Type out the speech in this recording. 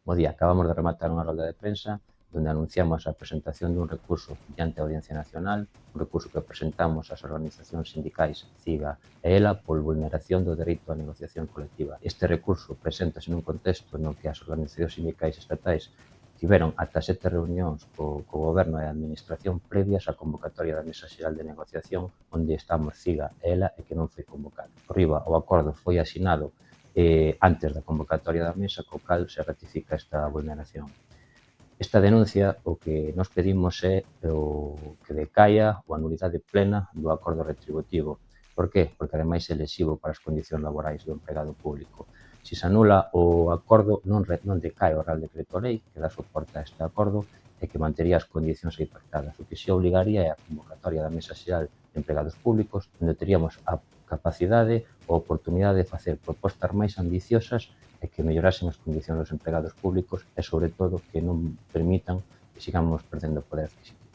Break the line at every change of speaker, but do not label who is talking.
Bo día, acabamos de rematar unha rolda de prensa onde anunciamos a presentación dun recurso diante a Audiencia Nacional, un recurso que presentamos ás organizacións sindicais CIGA e ELA por vulneración do dereito á negociación colectiva. Este recurso preséntase nun contexto no que as organizacións sindicais estatais tiveron ata 7 reunións co Goberno e a Administración previas á convocatoria da Mesa Xeral de Negociación onde estamos CIGA e ELA e que non foi convocado. Por riba, o acordo foi asinado antes da convocatoria da mesa, co cal se ratifica esta vulneración. Esta denuncia o que nos pedimos é que decaia ou a nulidade plena do acordo retributivo. Por qué? Porque ademais é lesivo para as condicións laborais do empregado público. Se se anula o acordo, non decae o Real Decreto Lei que dá soporte a este acordo e que mantería as condicións aí pactadas. O que se obligaría é a convocatoria da Mesa Xeral de Empregados Públicos, onde teríamos a capacidade ou oportunidade de facer propostas máis ambiciosas e que mellorasen as condicións dos empregados públicos e, sobre todo, que non permitan que sigamos perdendo poder adquisitivo.